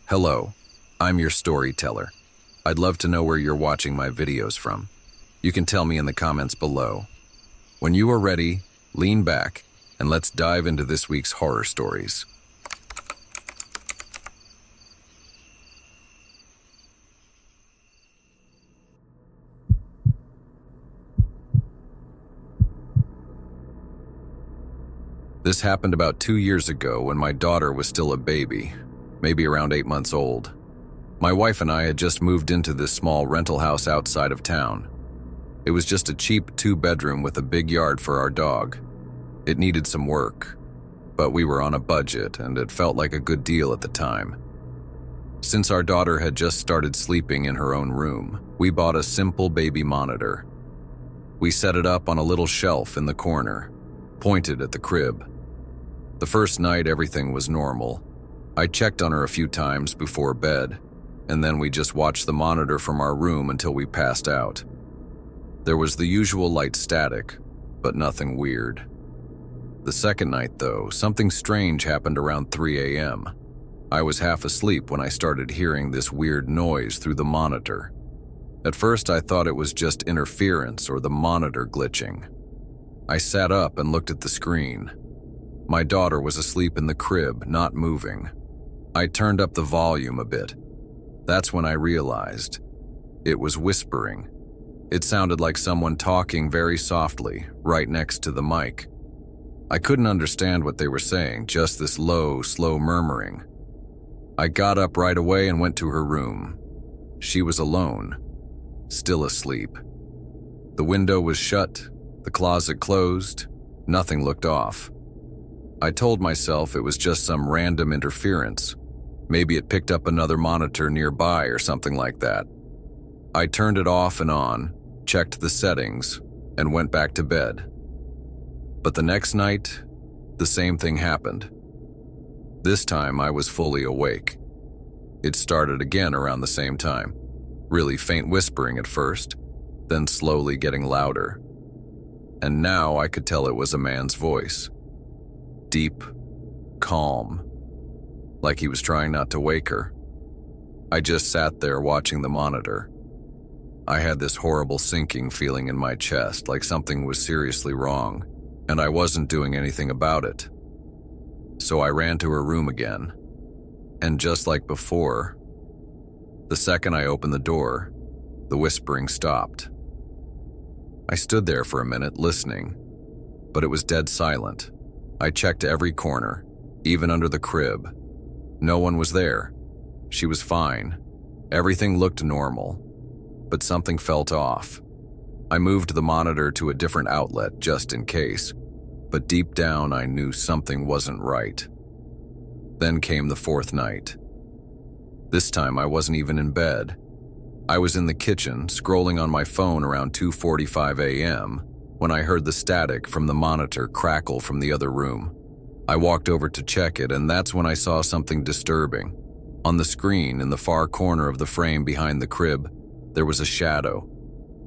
Hello, I'm your storyteller. I'd love to know where you're watching my videos from. You can tell me in the comments below. When you are ready, lean back, and let's dive into this week's horror stories. This happened about 2 years ago when my daughter was still a baby, maybe around 8 months old. My wife and I had just moved into this small rental house outside of town. It was just a cheap 2-bedroom with a big yard for our dog. It needed some work, but we were on a budget and it felt like a good deal at the time. Since our daughter had just started sleeping in her own room, we bought a simple baby monitor. We set it up on a little shelf in the corner, pointed at the crib. The first night everything was normal. I checked on her a few times before bed, and then we just watched the monitor from our room until we passed out. There was the usual light static, but nothing weird. The second night, though, something strange happened around 3 a.m. I was half asleep when I started hearing this weird noise through the monitor. At first, I thought it was just interference or the monitor glitching. I sat up and looked at the screen. My daughter was asleep in the crib, not moving. I turned up the volume a bit. That's when I realized it was whispering. It sounded like someone talking very softly, right next to the mic. I couldn't understand what they were saying, just this low, slow murmuring. I got up right away and went to her room. She was alone, still asleep. The window was shut, the closet closed, nothing looked off. I told myself it was just some random interference. Maybe it picked up another monitor nearby or something like that. I turned it off and on, checked the settings, and went back to bed. But the next night, the same thing happened. This time I was fully awake. It started again around the same time, really faint whispering at first, then slowly getting louder. And now I could tell it was a man's voice. Deep, calm, like he was trying not to wake her. I just sat there watching the monitor. I had this horrible sinking feeling in my chest, like something was seriously wrong, and I wasn't doing anything about it. So I ran to her room again, and just like before, the second I opened the door, the whispering stopped. I stood there for a minute listening, but it was dead silent. I checked every corner, even under the crib. No one was there. She was fine. Everything looked normal, but something felt off. I moved the monitor to a different outlet just in case, but deep down I knew something wasn't right. Then came the fourth night. This time I wasn't even in bed. I was in the kitchen, scrolling on my phone around 2:45 a.m., when I heard the static from the monitor crackle from the other room. I walked over to check it, and that's when I saw something disturbing. On the screen, in the far corner of the frame behind the crib, there was a shadow.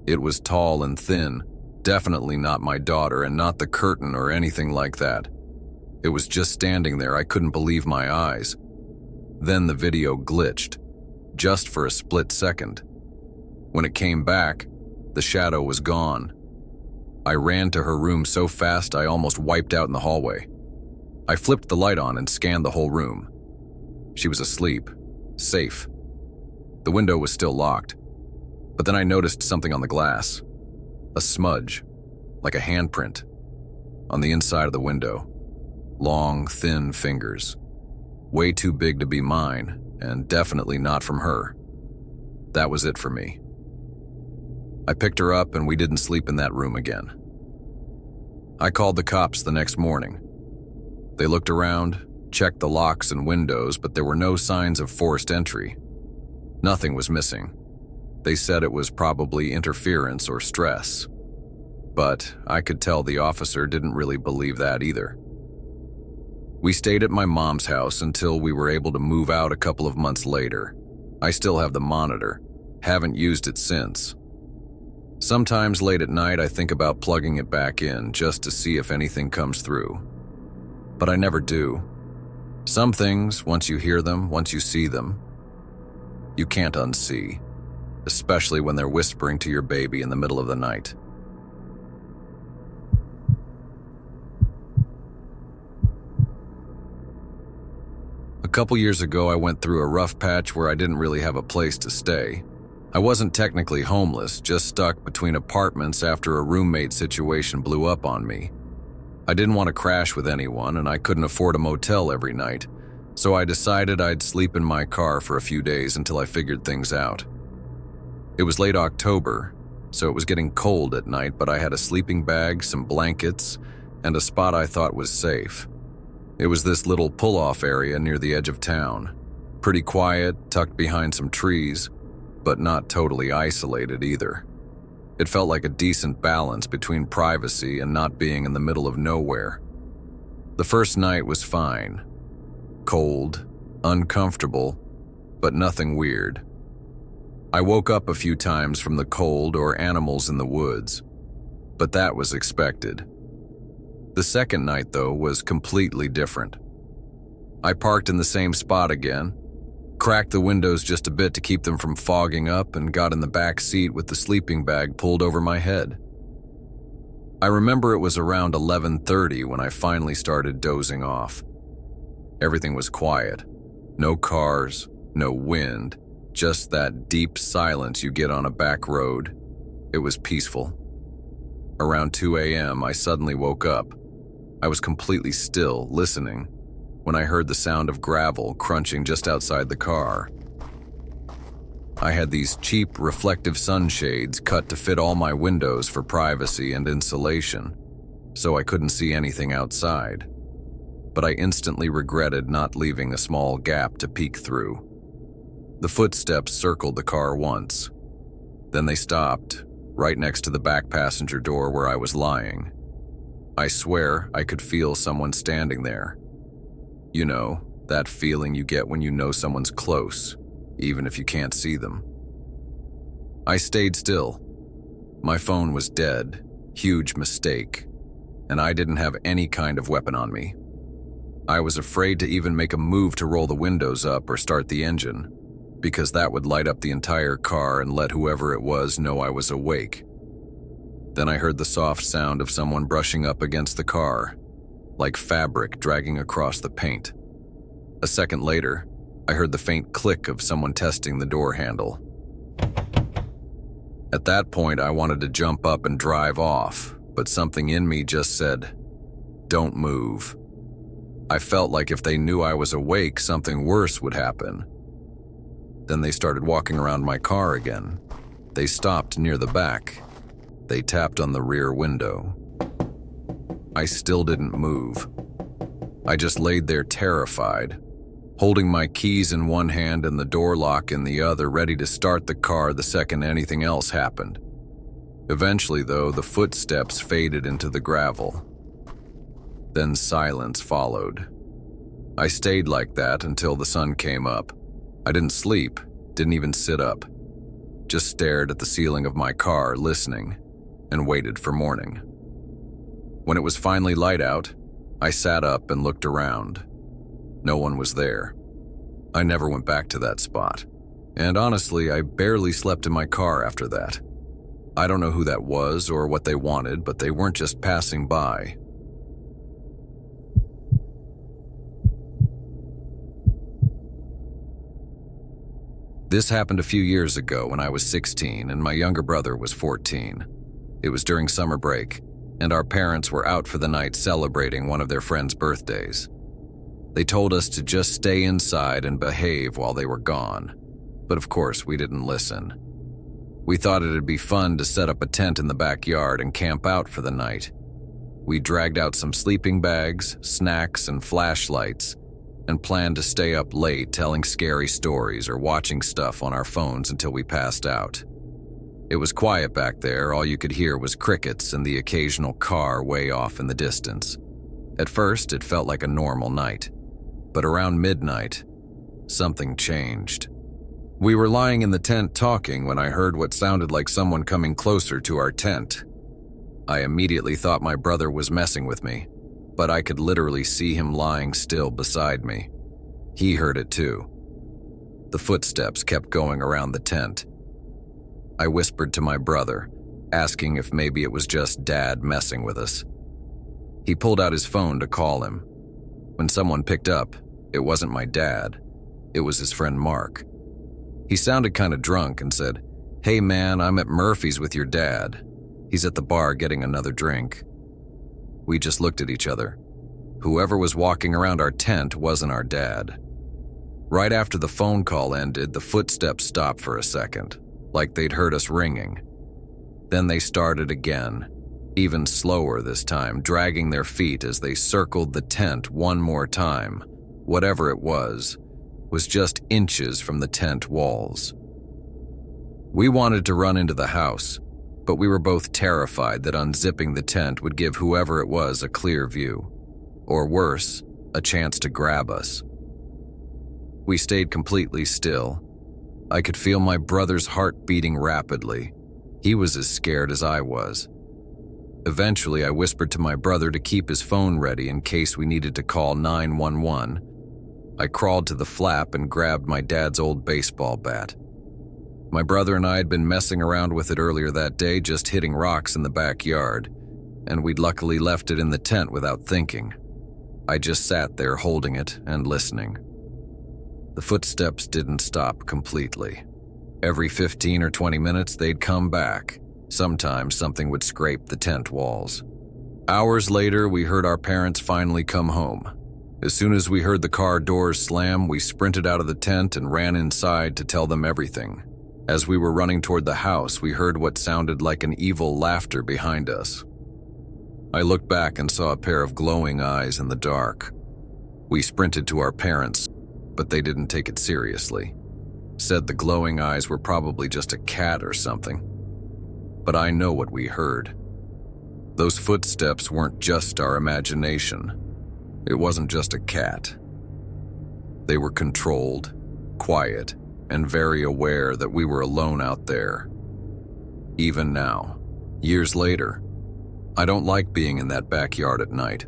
It was tall and thin, definitely not my daughter and not the curtain or anything like that. It was just standing there. I couldn't believe my eyes. Then the video glitched, just for a split second. When it came back, the shadow was gone. I ran to her room so fast I almost wiped out in the hallway. I flipped the light on and scanned the whole room. She was asleep, safe. The window was still locked, but then I noticed something on the glass. A smudge, like a handprint, on the inside of the window. Long, thin fingers. Way too big to be mine, and definitely not from her. That was it for me. I picked her up and we didn't sleep in that room again. I called the cops the next morning. They looked around, checked the locks and windows, but there were no signs of forced entry. Nothing was missing. They said it was probably interference or stress. But I could tell the officer didn't really believe that either. We stayed at my mom's house until we were able to move out a couple of months later. I still have the monitor, haven't used it since. Sometimes late at night I think about plugging it back in just to see if anything comes through. But I never do. Some things, once you hear them, once you see them, you can't unsee, especially when they're whispering to your baby in the middle of the night. A couple years ago, I went through a rough patch where I didn't really have a place to stay. I wasn't technically homeless, just stuck between apartments after a roommate situation blew up on me. I didn't want to crash with anyone, and I couldn't afford a motel every night, so I decided I'd sleep in my car for a few days until I figured things out. It was late October, so it was getting cold at night, but I had a sleeping bag, some blankets, and a spot I thought was safe. It was this little pull-off area near the edge of town. Pretty quiet, tucked behind some trees, but not totally isolated either. It felt like a decent balance between privacy and not being in the middle of nowhere. The first night was fine. Cold, uncomfortable, but nothing weird. I woke up a few times from the cold or animals in the woods, but that was expected. The second night, though, was completely different. I parked in the same spot again, cracked the windows just a bit to keep them from fogging up, and got in the back seat with the sleeping bag pulled over my head. I remember it was around 11:30 when I finally started dozing off. Everything was quiet. No cars, no wind, just that deep silence you get on a back road. It was peaceful. Around 2 a.m., I suddenly woke up. I was completely still, listening, when I heard the sound of gravel crunching just outside the car. I had these cheap reflective sunshades cut to fit all my windows for privacy and insulation, so I couldn't see anything outside. But I instantly regretted not leaving a small gap to peek through. The footsteps circled the car once. Then they stopped, right next to the back passenger door where I was lying. I swear I could feel someone standing there. You know, that feeling you get when you know someone's close, even if you can't see them. I stayed still. My phone was dead, huge mistake, and I didn't have any kind of weapon on me. I was afraid to even make a move to roll the windows up or start the engine, because that would light up the entire car and let whoever it was know I was awake. Then I heard the soft sound of someone brushing up against the car, like fabric dragging across the paint. A second later, I heard the faint click of someone testing the door handle. At that point, I wanted to jump up and drive off, but something in me just said, "Don't move." I felt like if they knew I was awake, something worse would happen. Then they started walking around my car again. They stopped near the back. They tapped on the rear window. I still didn't move. I just laid there terrified, holding my keys in one hand and the door lock in the other, ready to start the car the second anything else happened. Eventually, though, the footsteps faded into the gravel. Then silence followed. I stayed like that until the sun came up. I didn't sleep, didn't even sit up. Just stared at the ceiling of my car, listening, and waited for morning. When it was finally light out, I sat up and looked around. No one was there. I never went back to that spot. And honestly, I barely slept in my car after that. I don't know who that was or what they wanted, but they weren't just passing by. This happened a few years ago when I was 16 and my younger brother was 14. It was during summer break, and our parents were out for the night celebrating one of their friends' birthdays. They told us to just stay inside and behave while they were gone, but of course we didn't listen. We thought it'd be fun to set up a tent in the backyard and camp out for the night. We dragged out some sleeping bags, snacks, and flashlights, and planned to stay up late telling scary stories or watching stuff on our phones until we passed out. It was quiet back there. All you could hear was crickets and the occasional car way off in the distance. At first, it felt like a normal night. But around midnight, something changed. We were lying in the tent talking when I heard what sounded like someone coming closer to our tent. I immediately thought my brother was messing with me, but I could literally see him lying still beside me. He heard it too. The footsteps kept going around the tent. I whispered to my brother, asking if maybe it was just Dad messing with us. He pulled out his phone to call him. When someone picked up, it wasn't my dad. It was his friend Mark. He sounded kind of drunk and said, "Hey man, I'm at Murphy's with your dad. He's at the bar getting another drink." We just looked at each other. Whoever was walking around our tent wasn't our dad. Right after the phone call ended, the footsteps stopped for a second, like they'd heard us ringing. Then they started again, even slower this time, dragging their feet as they circled the tent one more time. Whatever it was just inches from the tent walls. We wanted to run into the house, but we were both terrified that unzipping the tent would give whoever it was a clear view, or worse, a chance to grab us. We stayed completely still. I could feel my brother's heart beating rapidly. He was as scared as I was. Eventually, I whispered to my brother to keep his phone ready in case we needed to call 911. I crawled to the flap and grabbed my dad's old baseball bat. My brother and I had been messing around with it earlier that day, just hitting rocks in the backyard, and we'd luckily left it in the tent without thinking. I just sat there holding it and listening. The footsteps didn't stop completely. Every 15 or 20 minutes, they'd come back. Sometimes something would scrape the tent walls. Hours later, we heard our parents finally come home. As soon as we heard the car doors slam, we sprinted out of the tent and ran inside to tell them everything. As we were running toward the house, we heard what sounded like an evil laughter behind us. I looked back and saw a pair of glowing eyes in the dark. We sprinted to our parents, but they didn't take it seriously. Said the glowing eyes were probably just a cat or something. But I know what we heard. Those footsteps weren't just our imagination. It wasn't just a cat. They were controlled, quiet, and very aware that we were alone out there. Even now, years later, I don't like being in that backyard at night.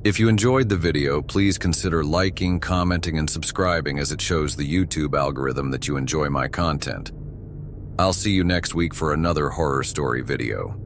If you enjoyed the video, please consider liking, commenting, and subscribing as it shows the YouTube algorithm that you enjoy my content. I'll see you next week for another horror story video.